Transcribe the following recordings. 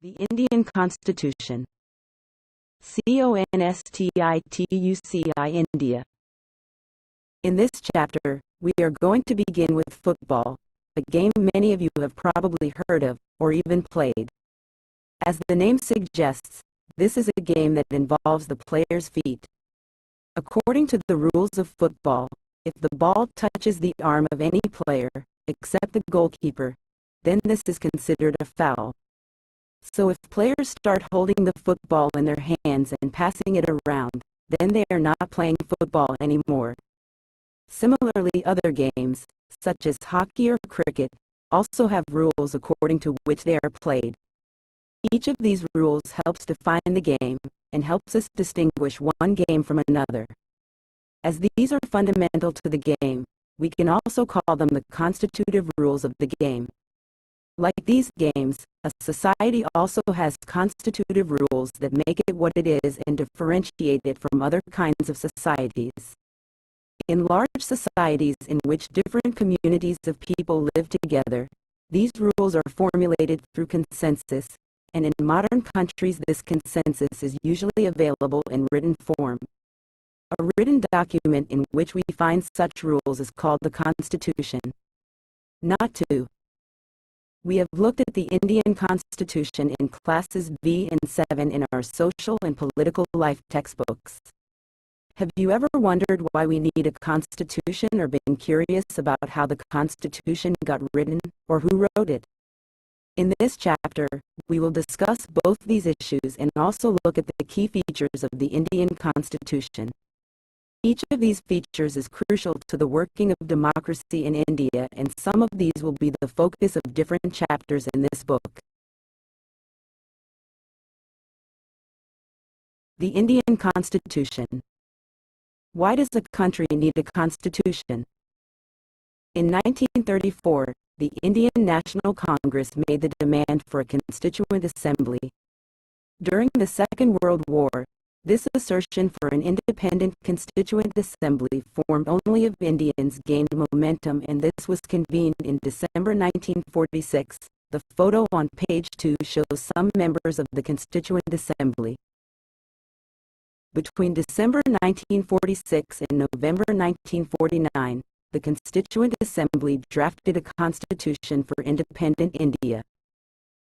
The Indian Constitution. Constituci India. In this chapter, we are going to begin with football, a game many of you have probably heard of, or even played. As the name suggests, this is a game that involves the player's feet. According to the rules of football, if the ball touches the arm of any player, except the goalkeeper, then this is considered a foul. So if players start holding the football in their hands and passing it around, then they are not playing football anymore. Similarly, other games, such as hockey or cricket, also have rules according to which they are played. Each of these rules helps define the game, and helps us distinguish one game from another. As these are fundamental to the game, we can also call them the constitutive rules of the game. Like these games, a society also has constitutive rules that make it what it is and differentiate it from other kinds of societies. In large societies in which different communities of people live together, these rules are formulated through consensus, and in modern countries this consensus is usually available in written form. A written document in which we find such rules is called the Constitution. Not to. We have looked at the Indian Constitution in classes V and 7 in our social and political life textbooks. Have you ever wondered why we need a constitution or been curious about how the Constitution got written or who wrote it? In this chapter, we will discuss both these issues and also look at the key features of the Indian Constitution. Each of these features is crucial to the working of democracy in India, and some of these will be the focus of different chapters in this book. The Indian Constitution. Why does a country need a constitution? In 1934, the Indian National Congress made the demand for a constituent assembly. During the Second World War, this assertion for an independent constituent assembly formed only of Indians gained momentum, and this was convened in December 1946. The photo on page 2 shows some members of the Constituent Assembly. Between December 1946 and November 1949, the Constituent Assembly drafted a constitution for independent India.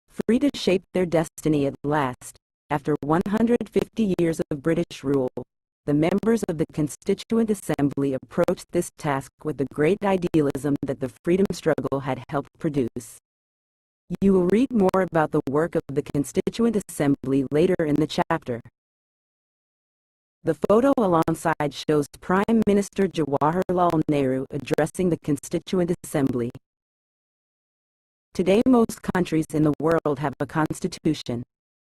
Free to shape their destiny at last, after 150 years of British rule, the members of the Constituent Assembly approached this task with the great idealism that the freedom struggle had helped produce. You will read more about the work of the Constituent Assembly later in the chapter. The photo alongside shows Prime Minister Jawaharlal Nehru addressing the Constituent Assembly. Today, most countries in the world have a constitution.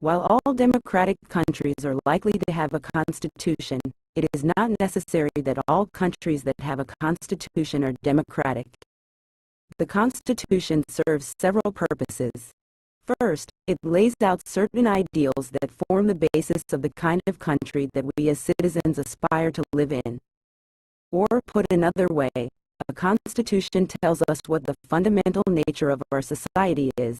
While all democratic countries are likely to have a constitution, it is not necessary that all countries that have a constitution are democratic. The Constitution serves several purposes. First, it lays out certain ideals that form the basis of the kind of country that we as citizens aspire to live in. Or, put another way, a constitution tells us what the fundamental nature of our society is.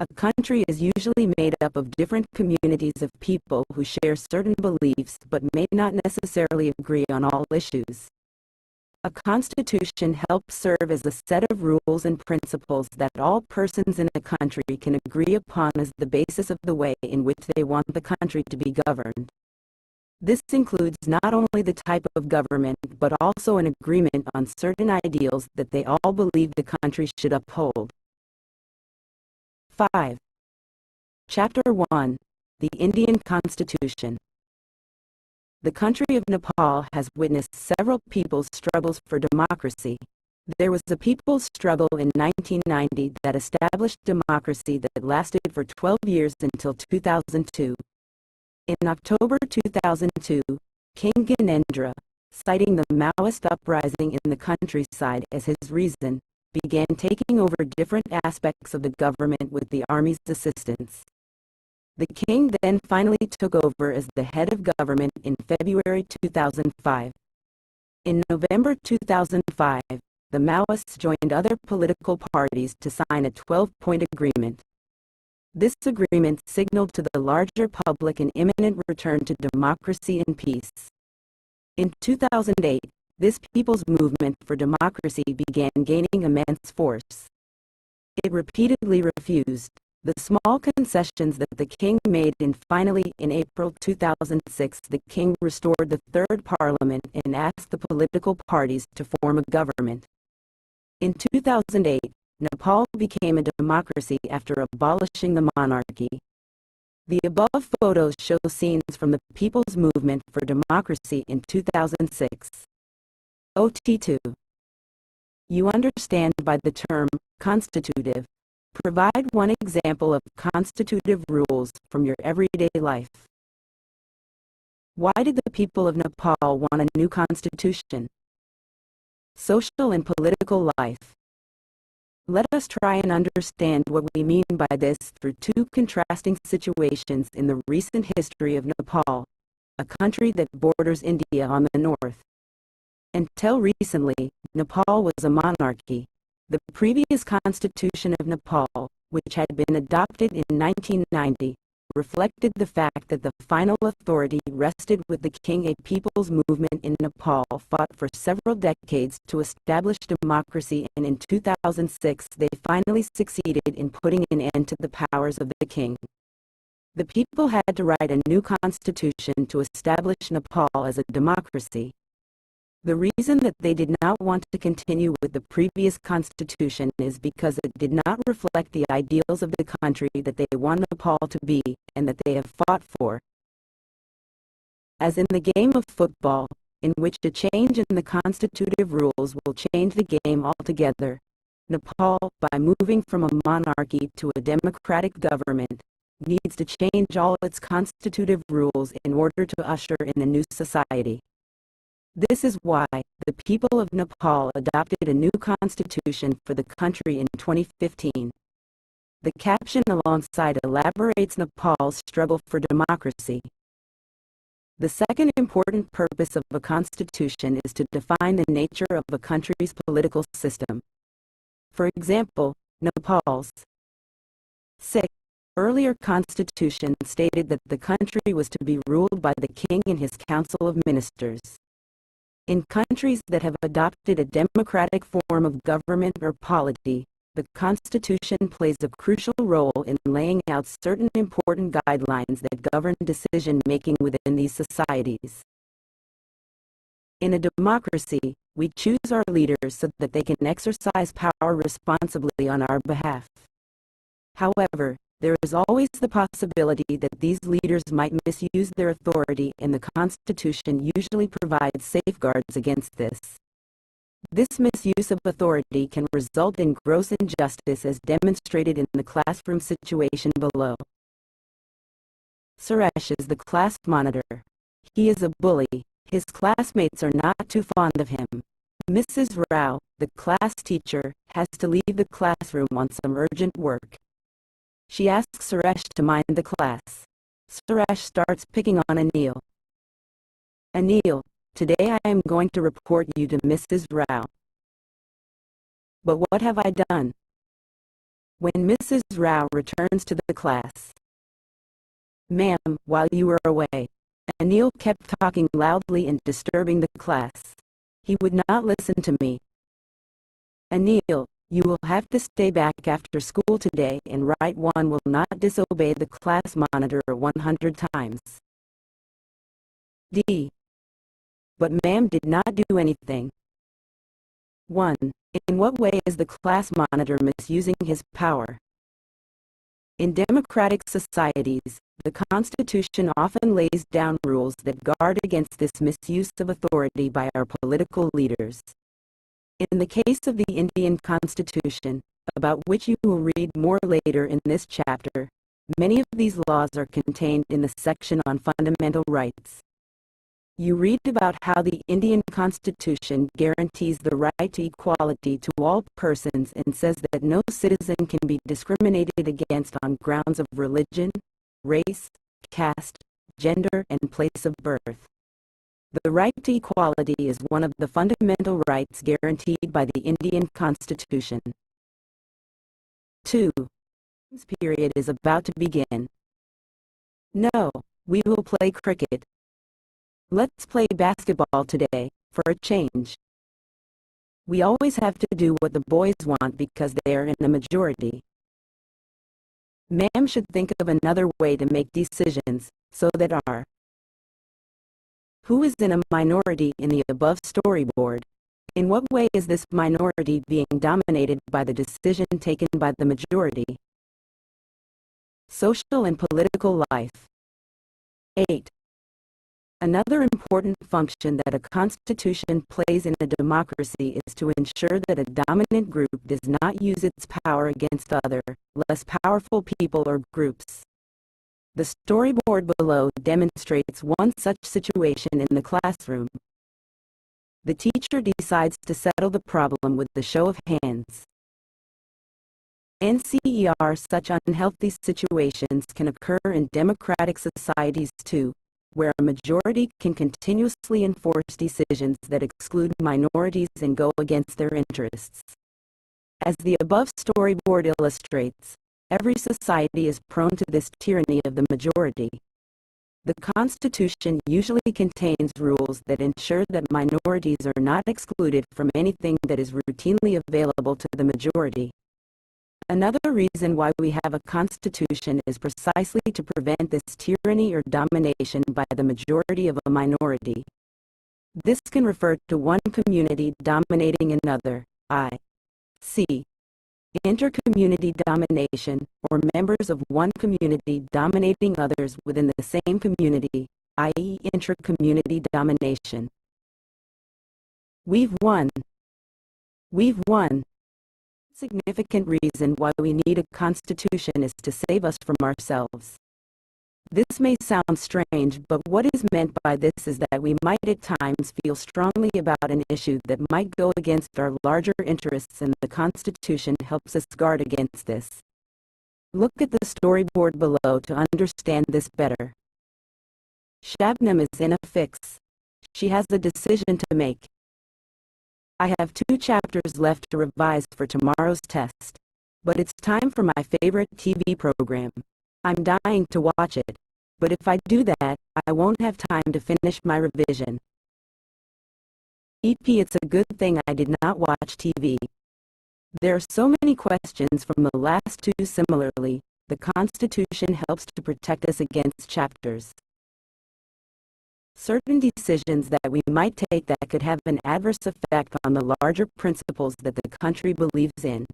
A country is usually made up of different communities of people who share certain beliefs but may not necessarily agree on all issues. A constitution helps serve as a set of rules and principles that all persons in a country can agree upon as the basis of the way in which they want the country to be governed. This includes not only the type of government but also an agreement on certain ideals that they all believe the country should uphold. 5. Chapter 1. The Indian Constitution. The country of Nepal has witnessed several people's struggles for democracy. There was a people's struggle in 1990 that established democracy that lasted for 12 years until 2002. In October 2002, King Gyanendra, citing the Maoist uprising in the countryside as his reason, began taking over different aspects of the government with the army's assistance. The king then finally took over as the head of government in February 2005. In November 2005, the Maoists joined other political parties to sign a 12-point agreement. This agreement signaled to the larger public an imminent return to democracy and peace. In 2008, this people's movement for democracy began gaining immense force. It repeatedly refused the small concessions that the king made, and finally, in April 2006, the king restored the third parliament and asked the political parties to form a government. In 2008, Nepal became a democracy after abolishing the monarchy. The above photos show scenes from the People's Movement for Democracy in 2006. OT2. You understand by the term constitutive. Provide one example of constitutive rules from your everyday life. Why did the people of Nepal want a new constitution? Social and political life. Let us try and understand what we mean by this through two contrasting situations in the recent history of Nepal, a country that borders India on the north. Until recently, Nepal was a monarchy. The previous constitution of Nepal, which had been adopted in 1990, reflected the fact that the final authority rested with the king. A people's movement in Nepal fought for several decades to establish democracy, and in 2006 they finally succeeded in putting an end to the powers of the king. The people had to write a new constitution to establish Nepal as a democracy. The reason that they did not want to continue with the previous constitution is because it did not reflect the ideals of the country that they want Nepal to be, and that they have fought for. As in the game of football, in which a change in the constitutive rules will change the game altogether, Nepal, by moving from a monarchy to a democratic government, needs to change all its constitutive rules in order to usher in a new society. This is why the people of Nepal adopted a new constitution for the country in 2015. The caption alongside elaborates Nepal's struggle for democracy. The second important purpose of a constitution is to define the nature of a country's political system. For example, Nepal's 6. Earlier constitution stated that the country was to be ruled by the king and his council of ministers. In countries that have adopted a democratic form of government or polity, the Constitution plays a crucial role in laying out certain important guidelines that govern decision-making within these societies. In a democracy, we choose our leaders so that they can exercise power responsibly on our behalf. However, there is always the possibility that these leaders might misuse their authority, and the Constitution usually provides safeguards against this. This misuse of authority can result in gross injustice, as demonstrated in the classroom situation below. Suresh is the class monitor. He is a bully. His classmates are not too fond of him. Mrs. Rao, the class teacher, has to leave the classroom on some urgent work. She asks Suresh to mind the class. Suresh starts picking on Anil. Anil, today I am going to report you to Mrs. Rao. But what have I done? When Mrs. Rao returns to the class. Ma'am, while you were away, Anil kept talking loudly and disturbing the class. He would not listen to me. Anil, you will have to stay back after school today, and write one will not disobey the class monitor 100 times. D. But ma'am did not do anything. 1. In what way is the class monitor misusing his power? In democratic societies, the Constitution often lays down rules that guard against this misuse of authority by our political leaders. In the case of the Indian Constitution, about which you will read more later in this chapter, many of these laws are contained in the section on fundamental rights. You read about how the Indian Constitution guarantees the right to equality to all persons and says that no citizen can be discriminated against on grounds of religion, race, caste, gender, and place of birth. The right to equality is one of the fundamental rights guaranteed by the Indian Constitution. 2. This period is about to begin. No, we will play cricket. Let's play basketball today, for a change. We always have to do what the boys want because they are in the majority. Ma'am should think of another way to make decisions, so that our who is in a minority in the above storyboard. In what way is this minority being dominated by the decision taken by the majority? Social and political life. 8. Another important function that a constitution plays in a democracy is to ensure that a dominant group does not use its power against other, less powerful people or groups. The storyboard below demonstrates one such situation in the classroom. The teacher decides to settle the problem with the show of hands. NCER Such unhealthy situations can occur in democratic societies too, where a majority can continuously enforce decisions that exclude minorities and go against their interests. As the above storyboard illustrates, every society is prone to this tyranny of the majority. The Constitution usually contains rules that ensure that minorities are not excluded from anything that is routinely available to the majority. Another reason why we have a constitution is precisely to prevent this tyranny or domination by the majority of a minority. This can refer to one community dominating another, i.e., intercommunity domination, or members of one community dominating others within the same community, i.e., intra-community domination. We've won. We've won. Significant reason why we need a constitution is to save us from ourselves. This may sound strange, but what is meant by this is that we might at times feel strongly about an issue that might go against our larger interests, and the Constitution helps us guard against this. Look at the storyboard below to understand this better. Shabnam is in a fix. She has a decision to make. I have 2 chapters left to revise for tomorrow's test, but it's time for my favorite TV program. I'm dying to watch it, but if I do that, I won't have time to finish my revision. It's a good thing I did not watch TV. There are so many questions from the last 2. Similarly, the Constitution helps to protect us against chapters. Certain decisions that we might take that could have an adverse effect on the larger principles that the country believes in.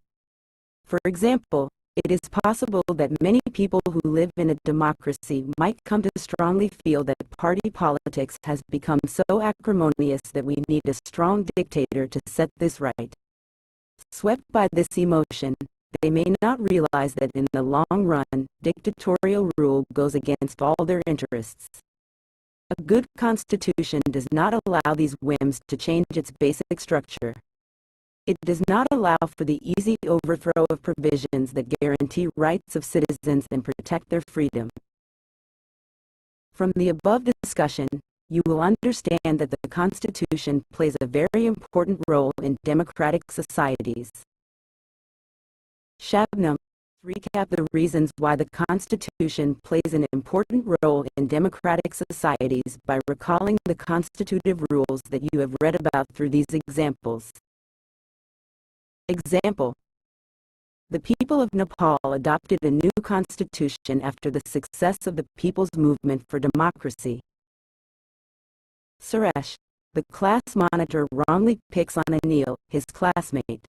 For example, it is possible that many people who live in a democracy might come to strongly feel that party politics has become so acrimonious that we need a strong dictator to set this right. Swept by this emotion, they may not realize that in the long run, dictatorial rule goes against all their interests. A good constitution does not allow these whims to change its basic structure. It does not allow for the easy overthrow of provisions that guarantee rights of citizens and protect their freedom. From the above discussion, you will understand that the Constitution plays a very important role in democratic societies. Shabnam, recap the reasons why the Constitution plays an important role in democratic societies by recalling the constitutive rules that you have read about through these examples. Example: the people of Nepal adopted a new constitution after the success of the People's Movement for Democracy. Suresh, the class monitor wrongly picks on Anil, his classmate.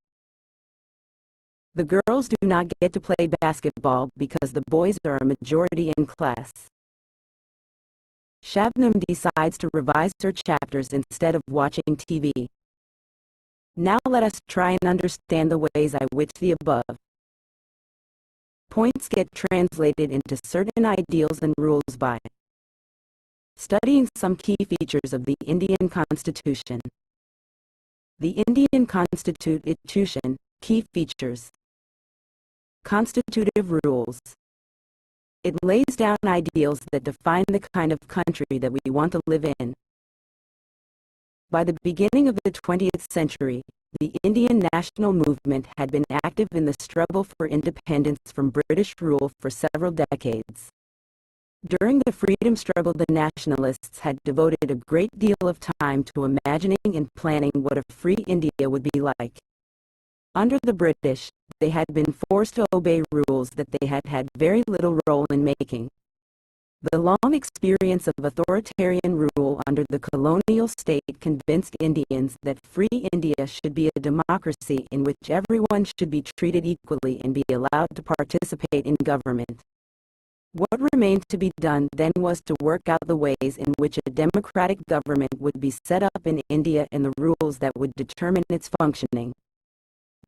The girls do not get to play basketball because the boys are a majority in class. Shabnam decides to revise her chapters instead of watching TV. Now let us try and understand the ways in which the above points get translated into certain ideals and rules by studying some key features of the Indian Constitution. The Indian Constitution, key features. Constitutive rules. It lays down ideals that define the kind of country that we want to live in. By the beginning of the 20th century, the Indian national movement had been active in the struggle for independence from British rule for several decades. During the freedom struggle, the nationalists had devoted a great deal of time to imagining and planning what a free India would be like. Under the British, they had been forced to obey rules that they had had very little role in making. The long experience of authoritarian rule under the colonial state convinced Indians that free India should be a democracy in which everyone should be treated equally and be allowed to participate in government. What remained to be done then was to work out the ways in which a democratic government would be set up in India and the rules that would determine its functioning.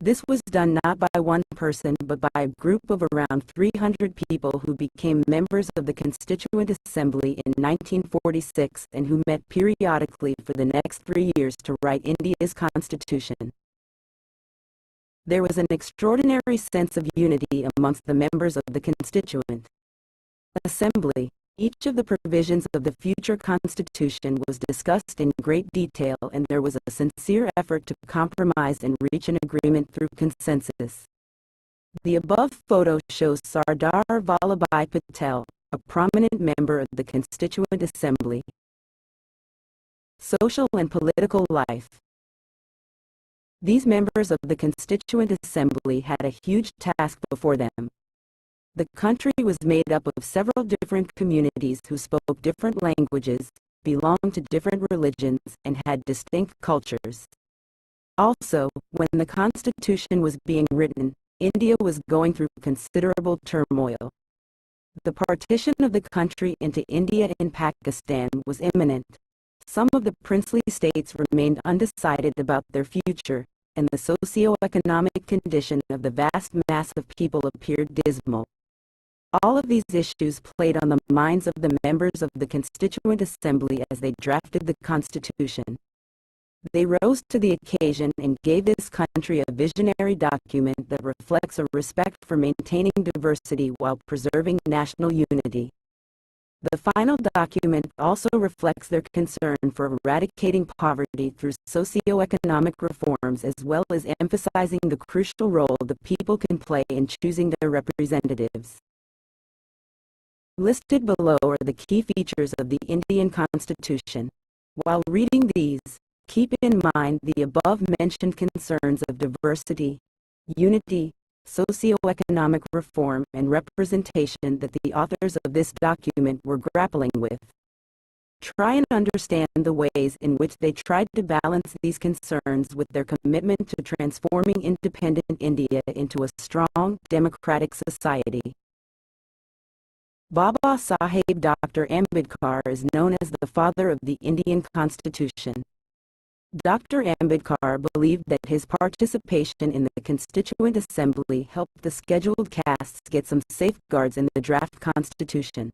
This was done not by one person but by a group of around 300 people who became members of the Constituent Assembly in 1946 and who met periodically for the next 3 years to write India's constitution. There was an extraordinary sense of unity amongst the members of the Constituent Assembly. Each of the provisions of the future constitution was discussed in great detail, and there was a sincere effort to compromise and reach an agreement through consensus. The above photo shows Sardar Vallabhbhai Patel, a prominent member of the Constituent Assembly. Social and political life. These members of the Constituent Assembly had a huge task before them. The country was made up of several different communities who spoke different languages, belonged to different religions, and had distinct cultures. Also, when the Constitution was being written, India was going through considerable turmoil. The partition of the country into India and Pakistan was imminent. Some of the princely states remained undecided about their future, and the socio-economic condition of the vast mass of people appeared dismal. All of these issues played on the minds of the members of the Constituent Assembly as they drafted the Constitution. They rose to the occasion and gave this country a visionary document that reflects a respect for maintaining diversity while preserving national unity. The final document also reflects their concern for eradicating poverty through socio-economic reforms, as well as emphasizing the crucial role the people can play in choosing their representatives. Listed below are the key features of the Indian Constitution. While reading these, keep in mind the above-mentioned concerns of diversity, unity, socio-economic reform, and representation that the authors of this document were grappling with. Try and understand the ways in which they tried to balance these concerns with their commitment to transforming independent India into a strong, democratic society. Baba Saheb Dr. Ambedkar is known as the father of the Indian Constitution. Dr. Ambedkar believed that his participation in the Constituent Assembly helped the scheduled castes get some safeguards in the draft constitution.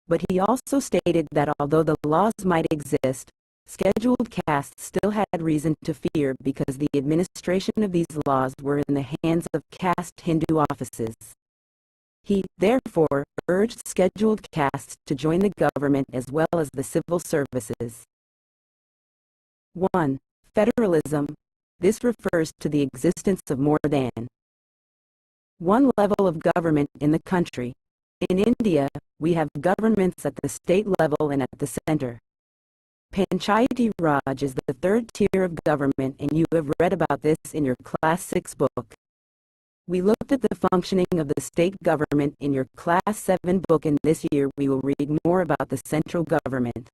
But he also stated that although the laws might exist, scheduled castes still had reason to fear because the administration of these laws were in the hands of caste Hindu offices. He, therefore, urged scheduled castes to join the government as well as the civil services. 1. Federalism. This refers to the existence of more than one level of government in the country. In India, we have governments at the state level and at the center. Panchayati Raj is the third tier of government, and you have read about this in your Class 6 book. We looked at the functioning of the state government in your Class 7 book, and this year we will read more about the central government.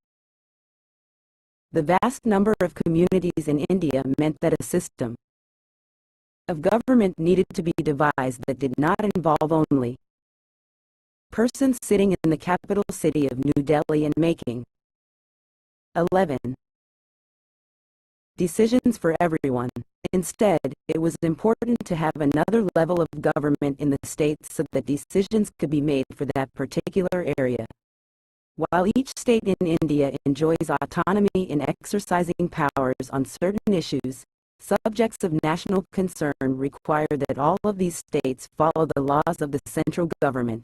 The vast number of communities in India meant that a system of government needed to be devised that did not involve only persons sitting in the capital city of New Delhi and making 11 decisions for everyone. Instead, it was important to have another level of government in the states so that decisions could be made for that particular area. While each state in India enjoys autonomy in exercising powers on certain issues, subjects of national concern require that all of these states follow the laws of the central government.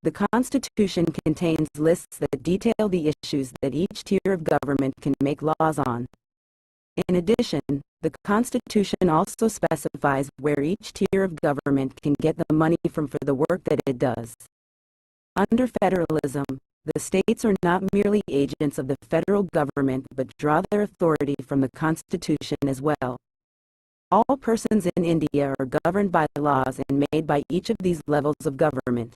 The Constitution contains lists that detail the issues that each tier of government can make laws on. In addition, The Constitution also specifies where each tier of government can get the money from for the work that it does. Under federalism, the states are not merely agents of the federal government but draw their authority from the Constitution as well. All persons in India are governed by laws and made by each of these levels of government.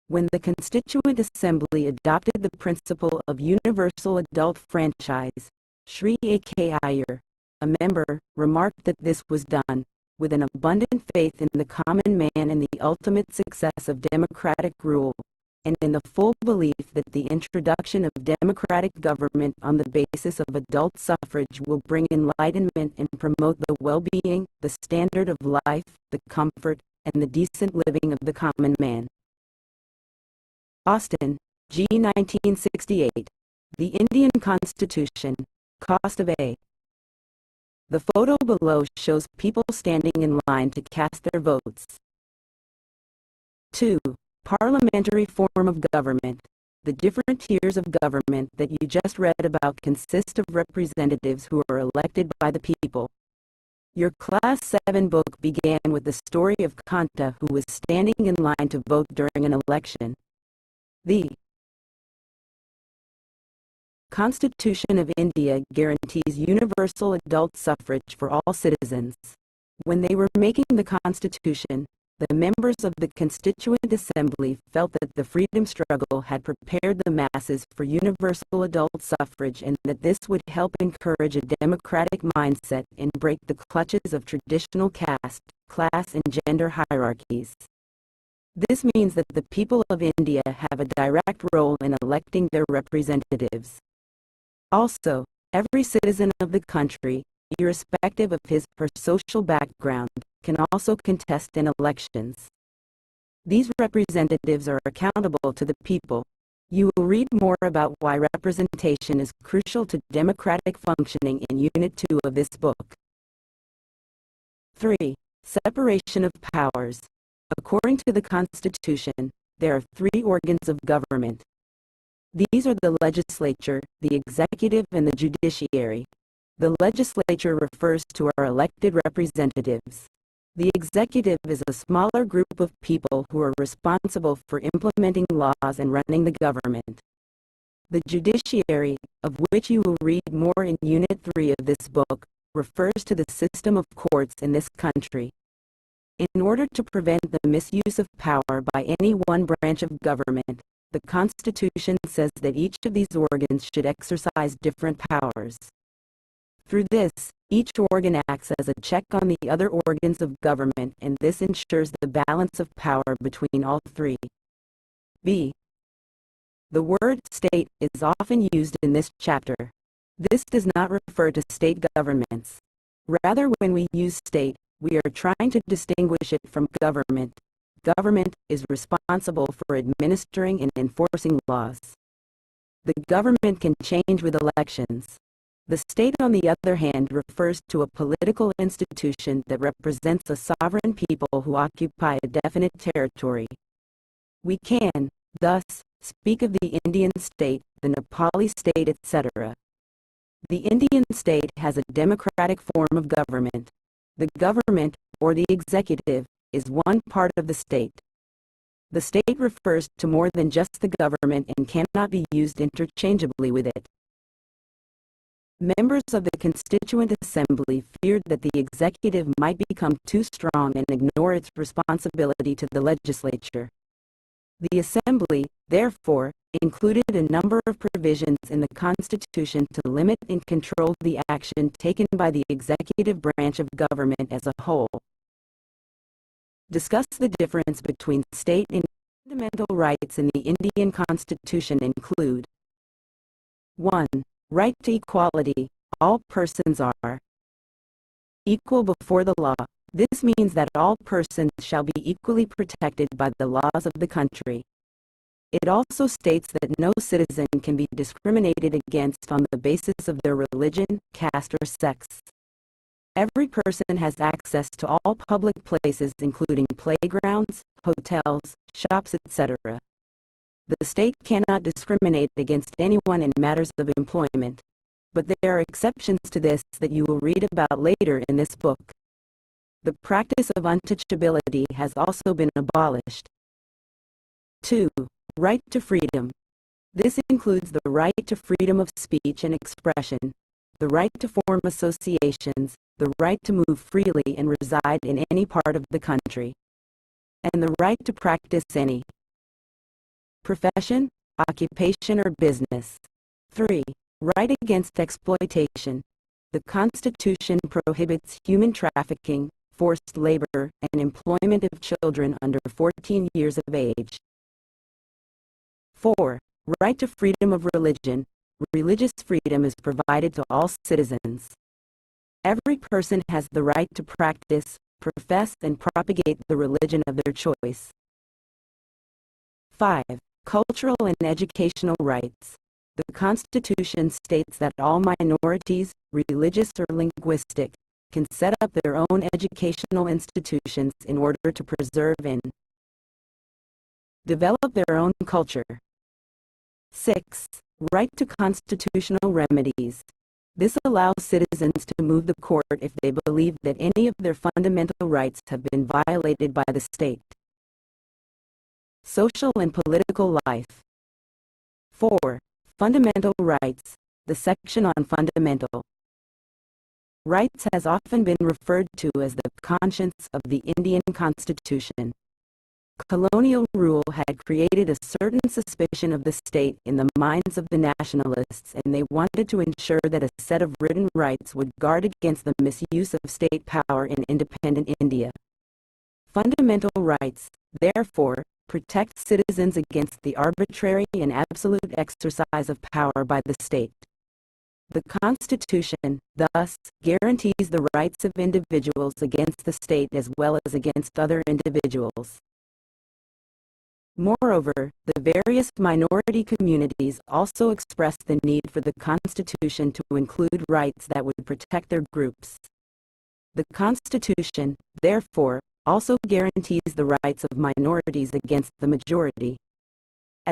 When the Constituent Assembly adopted the principle of universal adult franchise, Sri A.K. Iyer, a member, remarked that this was done with an abundant faith in the common man and the ultimate success of democratic rule, and in the full belief that the introduction of democratic government on the basis of adult suffrage will bring enlightenment and promote the well-being, the standard of life, the comfort, and the decent living of the common man. Austin, G. 1968. The Indian Constitution, Cost of A. The photo below shows people standing in line to cast their votes. 2. Parliamentary form of government. The different tiers of government that you just read about consist of representatives who are elected by the people. Your Class 7 book began with the story of Kanta, who was standing in line to vote during an election. The Constitution of India guarantees universal adult suffrage for all citizens. When they were making the Constitution, the members of the Constituent Assembly felt that the freedom struggle had prepared the masses for universal adult suffrage and that this would help encourage a democratic mindset and break the clutches of traditional caste, class, and gender hierarchies. This means that the people of India have a direct role in electing their representatives. Also, every citizen of the country, irrespective of his or her social background, can also contest in elections. These representatives are accountable to the people. You will read more about why representation is crucial to democratic functioning in Unit 2 of this book. 3. Separation of powers. According to the Constitution, there are 3 organs of government. These are the legislature, the executive, and the judiciary. The legislature refers to our elected representatives. The executive is a smaller group of people who are responsible for implementing laws and running the government. The judiciary, of which you will read more in Unit 3 of this book, refers to the system of courts in this country. In order to prevent the misuse of power by any one branch of government, the Constitution says that each of these organs should exercise different powers. Through this, each organ acts as a check on the other organs of government, and this ensures the balance of power between all 3. B. The word state is often used in this chapter. This does not refer to state governments. Rather, when we use state, we are trying to distinguish it from government. Government is responsible for administering and enforcing laws. The government can change with elections. The state, on the other hand, refers to a political institution that represents a sovereign people who occupy a definite territory. We can, thus, speak of the Indian state, the Nepali state, etc. The Indian state has a democratic form of government. The government, or the executive, is one part of the state. The state refers to more than just the government and cannot be used interchangeably with it. Members of the Constituent Assembly feared that the executive might become too strong and ignore its responsibility to the legislature. The Assembly, therefore, included a number of provisions in the Constitution to limit and control the action taken by the executive branch of government as a whole. Discuss the difference between state and fundamental rights in the Indian Constitution include 1. Right to equality. All persons are equal before the law. This means that all persons shall be equally protected by the laws of the country. It also states that no citizen can be discriminated against on the basis of their religion, caste, or sex. Every person has access to all public places, including playgrounds, hotels, shops, etc. The state cannot discriminate against anyone in matters of employment. but there are exceptions to this that you will read about later in this book. The practice of untouchability has also been abolished. 2. Right to freedom. This includes the right to freedom of speech and expression, the right to form associations, the right to move freely and reside in any part of the country, and the right to practice any profession, occupation, or business. 3. Right against exploitation. The Constitution prohibits human trafficking, forced labor, and employment of children under 14 years of age. 4. Right to freedom of religion. Religious freedom is provided to all citizens. Every person has the right to practice, profess, and propagate the religion of their choice. 5. Cultural and educational rights. The Constitution states that all minorities, religious or linguistic, can set up their own educational institutions in order to preserve and develop their own culture. 6. Right to constitutional remedies. This allows citizens to move the court if they believe that any of their fundamental rights have been violated by the state. Social and political life. 4. Fundamental rights. The section on fundamental rights has often been referred to as the conscience of the Indian Constitution. Colonial rule had created a certain suspicion of the state in the minds of the nationalists, and they wanted to ensure that a set of written rights would guard against the misuse of state power in independent India. Fundamental rights, therefore, protect citizens against the arbitrary and absolute exercise of power by the state. The Constitution, thus, guarantees the rights of individuals against the state as well as against other individuals. Moreover, the various minority communities also expressed the need for the Constitution to include rights that would protect their groups. The Constitution, therefore, also guarantees the rights of minorities against the majority.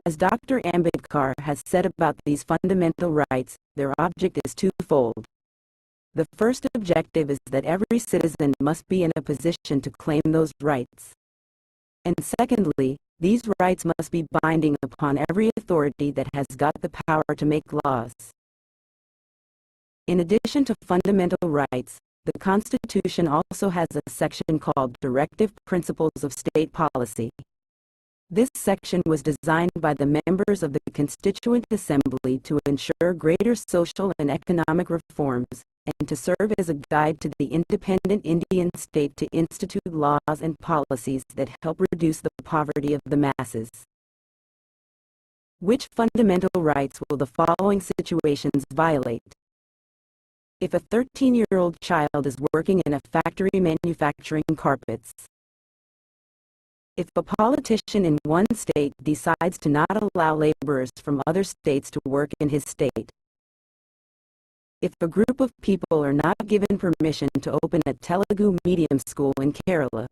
As Dr. Ambedkar has said about these fundamental rights, their object is twofold. The first objective is that every citizen must be in a position to claim those rights. And secondly, these rights must be binding upon every authority that has got the power to make laws. In addition to fundamental rights, the Constitution also has a section called Directive Principles of State Policy. This section was designed by the members of the Constituent Assembly to ensure greater social and economic reforms, and to serve as a guide to the independent Indian state to institute laws and policies that help reduce the poverty of the masses. Which fundamental rights will the following situations violate? If a 13-year-old child is working in a factory manufacturing carpets. If a politician in one state decides to not allow laborers from other states to work in his state. If a group of people are not given permission to open a Telugu medium school in Kerala.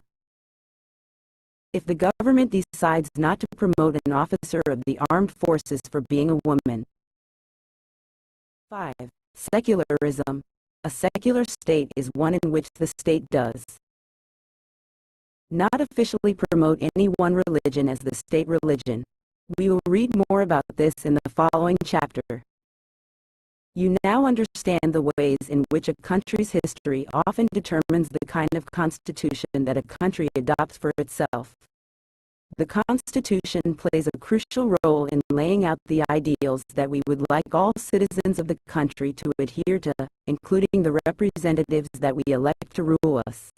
If the government decides not to promote an officer of the armed forces for being a woman. 5. Secularism. A secular state is one in which the state does not officially promote any one religion as the state religion. We will read more about this in the following chapter. You now understand the ways in which a country's history often determines the kind of constitution that a country adopts for itself. The Constitution plays a crucial role in laying out the ideals that we would like all citizens of the country to adhere to, including the representatives that we elect to rule us.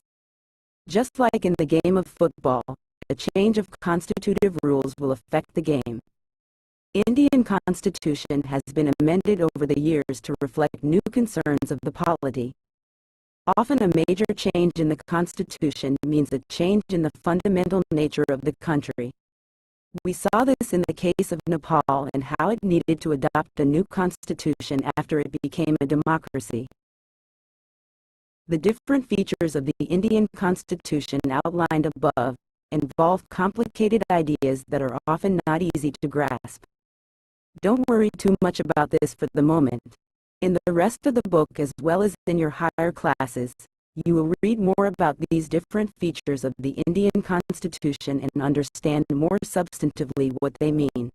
Just like in the game of football, a change of constitutive rules will affect the game. Indian Constitution has been amended over the years to reflect new concerns of the polity. Often a major change in the Constitution means a change in the fundamental nature of the country. We saw this in the case of Nepal and how it needed to adopt a new constitution after it became a democracy. The different features of the Indian Constitution outlined above involve complicated ideas that are often not easy to grasp. Don't worry too much about this for the moment. In the rest of the book, as well as in your higher classes, you will read more about these different features of the Indian Constitution and understand more substantively what they mean.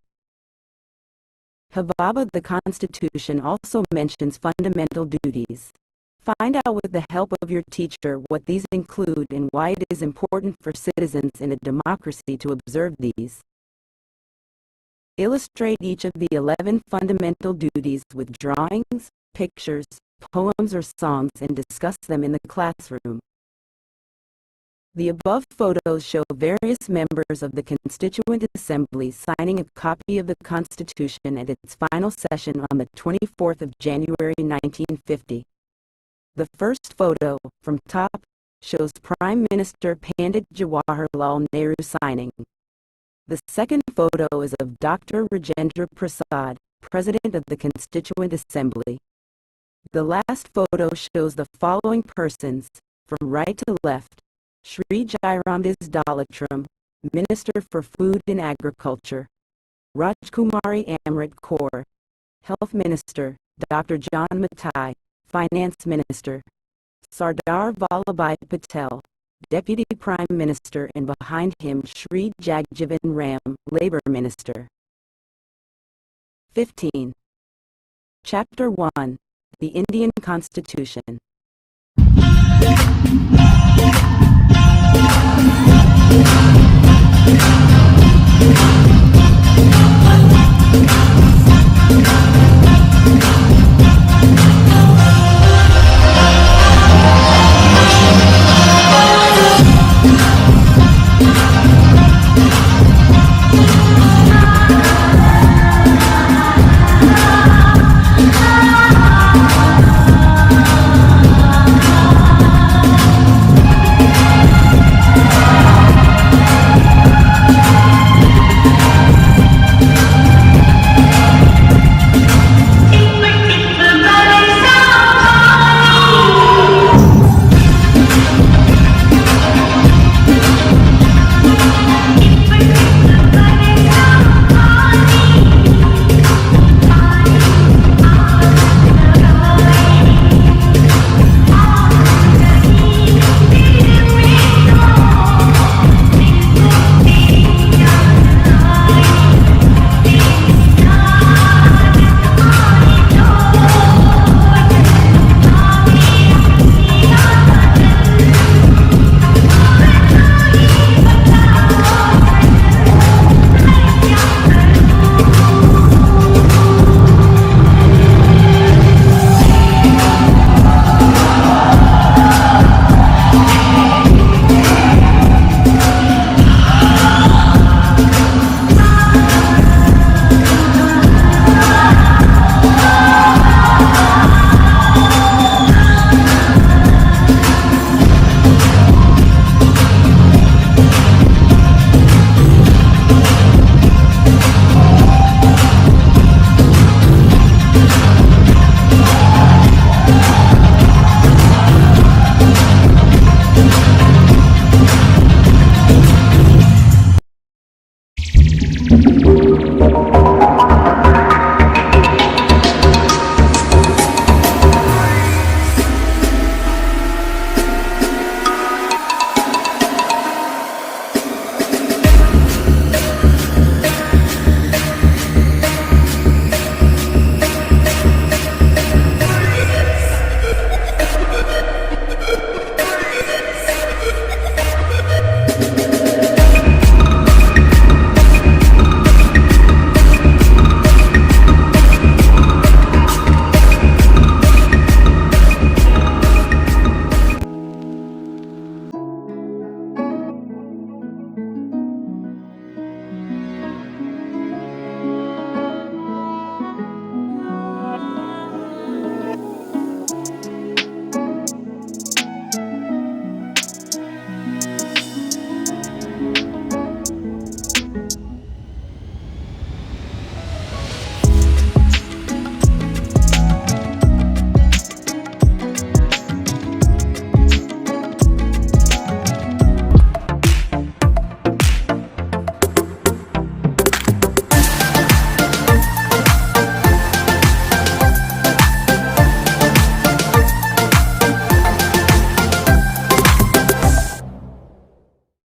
Hababa, the Constitution also mentions fundamental duties. Find out with the help of your teacher what these include and why it is important for citizens in a democracy to observe these. Illustrate each of the 11 fundamental duties with drawings, pictures, poems or songs and discuss them in the classroom. The above photos show various members of the Constituent Assembly signing a copy of the Constitution at its final session on the 24th of January 1950. The first photo, from top, shows Prime Minister Pandit Jawaharlal Nehru signing. The second photo is of Dr. Rajendra Prasad, President of the Constituent Assembly. The last photo shows the following persons, from right to left: Shri Jairamdas Dalatram, Minister for Food and Agriculture; Rajkumari Amrit Kaur, Health Minister; Dr. John Matai, Finance Minister; Sardar Vallabhbhai Patel, Deputy Prime Minister, and behind him Shri Jagjivan Ram, Labour Minister. 15. Chapter 1. The Indian Constitution.